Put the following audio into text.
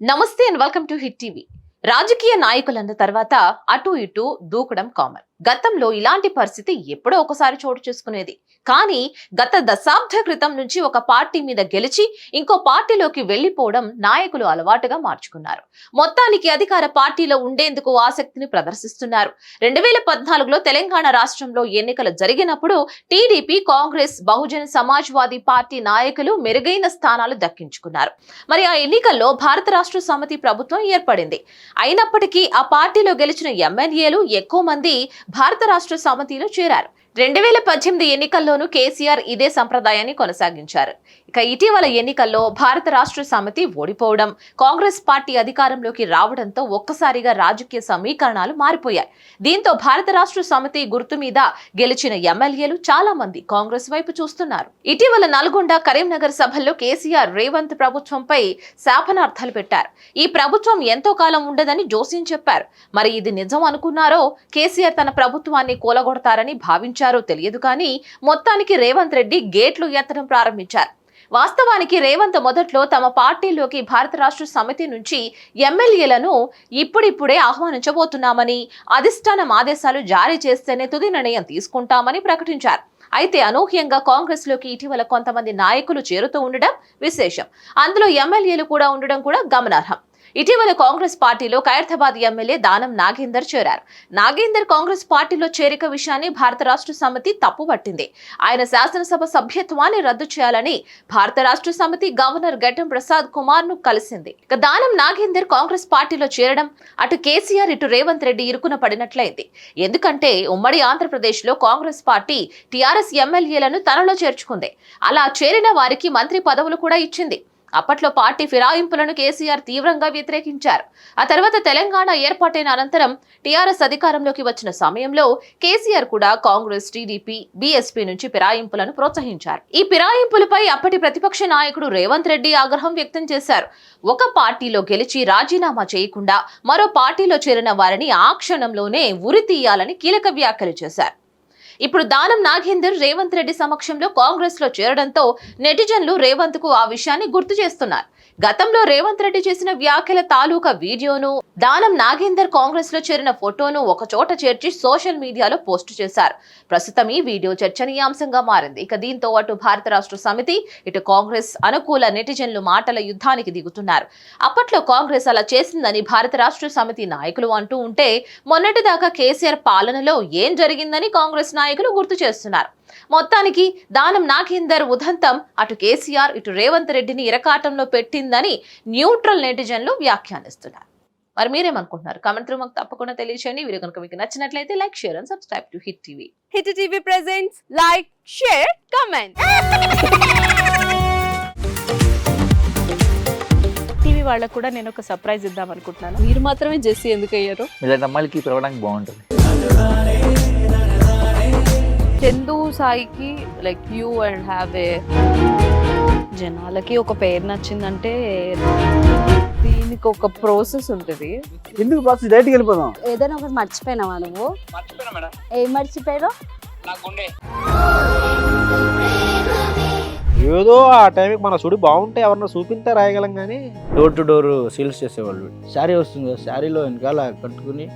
నమస్తే and welcome to hit TV. రాజకీయ నాయకులన్న తర్వాత అటు ఇటు దూకడం కామన్. గతంలో ఇలాంటి పరిస్థితి ఎప్పుడో ఒకసారి చోటు చేసుకునేది. కానీ గత దశాబ్ద క్రితం నుంచి ఒక పార్టీ మీద గెలిచి ఇంకో పార్టీలోకి వెళ్లిపోవడం నాయకులు అలవాటుగా మార్చుకున్నారు. మొత్తానికి అధికార పార్టీలో ఉండేందుకు ఆసక్తిని ప్రదర్శిస్తున్నారు. 2014లో తెలంగాణ రాష్ట్రంలో ఎన్నికలు జరిగినప్పుడు టీడీపీ, కాంగ్రెస్, బహుజన సమాజ్వాదీ పార్టీ నాయకులు మెరుగైన స్థానాలు దక్కించుకున్నారు. మరి ఆ ఎన్నికల్లో భారత రాష్ట్ర సమితి ప్రభుత్వం ఏర్పడింది. అయినప్పటికీ ఆ పార్టీలో గెలిచిన ఎమ్మెల్యేలు ఎక్కువ మంది భారత రాష్ట్ర సమితిలో చేరారు. 2018 ఎన్నికల్లోనూ కేసీఆర్ ఇదే సంప్రదాయాన్ని కొనసాగించారు. ఇక ఇటీవల ఎన్నికల్లో భారత రాష్ట్ర సమితి ఓడిపోవడం, కాంగ్రెస్ పార్టీ అధికారంలోకి రావడంతో ఒక్కసారిగా రాజకీయ సమీకరణాలు మారిపోయాయి. దీంతో భారత రాష్ట్ర సమితి గుర్తు మీద గెలిచిన ఎమ్మెల్యేలు చాలా మంది కాంగ్రెస్ వైపు చూస్తున్నారు. ఇటీవల నల్గొండ, కరీంనగర్ సభల్లో కేసీఆర్ రేవంత్ ప్రభుత్వంపై శాపనార్థాలు పెట్టారు. ఈ ప్రభుత్వం ఎంతో కాలం ఉండదని జోస్యం చెప్పారు. మరి ఇది నిజం అనుకున్నారో, కేసీఆర్ తన ప్రభుత్వాన్ని కూలగొడతారని భావించారు తెలియదు. కానీ మొత్తానికి రేవంత్ రెడ్డి గేట్లు ఎత్తడం ప్రారంభించారు. వాస్తవానికి రేవంత్ మొదట్లో తమ పార్టీలోకి భారత రాష్ట్ర సమితి నుంచి ఎమ్మెల్యేలను ఇప్పుడిప్పుడే ఆహ్వానించబోతున్నామని, అధిష్టానం ఆదేశాలు జారీ చేస్తేనే తుది నిర్ణయం తీసుకుంటామని ప్రకటించారు. అయితే అనూహ్యంగా కాంగ్రెస్ లోకి ఇటీవల కొంతమంది నాయకులు చేరుతూ ఉండడం విశేషం. అందులో ఎమ్మెల్యేలు కూడా ఉండడం కూడా గమనార్హం. ఇటీవల కాంగ్రెస్ పార్టీలో ఖైరతాబాద్ ఎమ్మెల్యే దానం నాగేందర్ చేరారు. నాగేందర్ కాంగ్రెస్ పార్టీలో చేరిక విషయాన్ని భారత రాష్ట్ర సమితి తప్పుపట్టింది. ఆయన శాసనసభ సభ్యత్వాన్ని రద్దు చేయాలని భారత రాష్ట్ర సమితి గవర్నర్ గడ్డం ప్రసాద్ కుమార్ ను కలిసింది. ఇక దానం నాగేందర్ కాంగ్రెస్ పార్టీలో చేరడం అటు కేసీఆర్, ఇటు రేవంత్ రెడ్డి ఇరుకున పడినట్లయింది. ఎందుకంటే ఉమ్మడి ఆంధ్రప్రదేశ్ లో కాంగ్రెస్ పార్టీ టీఆర్ఎస్ ఎమ్మెల్యేలను తనలో చేర్చుకుంది. అలా చేరిన వారికి మంత్రి పదవులు కూడా ఇచ్చింది. అప్పట్లో పార్టీ ఫిరాయింపులను కేసీఆర్ తీవ్రంగా వ్యతిరేకించారు. ఆ తర్వాత తెలంగాణ ఏర్పాటైన అనంతరం టీఆర్ఎస్ అధికారంలోకి వచ్చిన సమయంలో కేసీఆర్ కూడా కాంగ్రెస్, టీడీపీ, బీఎస్పీ నుంచి ఫిరాయింపులను ప్రోత్సహించారు. ఈ ఫిరాయింపులపై అప్పటి ప్రతిపక్ష నాయకుడు రేవంత్ రెడ్డి ఆగ్రహం వ్యక్తం చేశారు. ఒక పార్టీలో గెలిచి రాజీనామా చేయకుండా మరో పార్టీలో చేరిన వారిని ఆ క్షణంలోనే ఉరి తీయాలని కీలక వ్యాఖ్యలు చేశారు. ఇప్పుడు దానం నాగేందర్ రేవంత్ రెడ్డి సమక్షంలో కాంగ్రెస్ లో చేరడంతో నెటిజన్లు రేవంత్ కు ఆ విషయాన్ని గుర్తు చేస్తున్నారు. గతంలో రేవంత్ రెడ్డి చేసిన వ్యాఖ్యల తాలూకా వీడియోను, దానం నాగేందర్ కాంగ్రెస్ లో చేరిన ఫోటోను ఒక చోట చేర్చి సోషల్ మీడియాలో పోస్టు చేశారు. ప్రస్తుతం ఈ వీడియో చర్చనీయాంశంగా మారింది. ఇక దీంతో అటు భారత రాష్ట్ర సమితి, ఇటు కాంగ్రెస్ అనుకూల నెటిజన్లు మాటల యుద్ధానికి దిగుతున్నారు. అప్పట్లో కాంగ్రెస్ అలా చేసిందని భారత రాష్ట్ర సమితి నాయకులు అంటూ ఉంటే, మొన్నటిదాకా కేసీఆర్ పాలనలో ఏం జరిగిందని కాంగ్రెస్ నాయకులు గుర్తు చేస్తున్నారు. మొత్తానికి దానం నాగేందర్ ఉదంతం అటు కేసీఆర్, ఇటు రేవంత్ రెడ్డిని ఇరకాటంలో పెట్టిందని న్యూట్రల్ నెటిజన్లు వ్యాఖ్యానిస్తున్నారు. మరి మీరేమనుకుంటున్నారు? కామెంట్ త్రూ మాకు తప్పకుండా తెలియజేయండి. వీడియో కనుక మీకు నచ్చినట్లయితే like, share and subscribe to hit TV. Hit TV presents like, share, comment. TV వాళ్ళకు కూడా నేను ఒక సర్ప్రైజ్ ఇద్దాం అనుకుంటున్నాను. మీరు మాత్రమే జెస్సీ ఎందుకు అయ్యారు? ఇలాంటి అమ్మాయిలకి పిలవడానికి బాగుంటుంది. చందు సాయికి like you and have a జనాలకి ఒక పేరు నచ్చిందంటే దీనికి ఒక ప్రాసెస్ ఉంటుంది. ఎందుకు ప్రాసెస్? డైరెక్ట్‌గా వెళ్ళిపోదాం. ఏదైనా ఒకటి మర్చిపోయినావా నువ్వు? మర్చిపోయినా మేడం. ఏం మర్చిపోయావు? నా గుండె. ఏదో ఆ టైంకి మన సుడి బాగుంటే ఎవరన్నా చూపిస్తే రాయగలం కానీ డోర్ టు డోర్ సేల్స్ చేసేవాళ్ళు. శారీ వస్తుంది కదా, శారీలో వెనకాల కట్టుకుని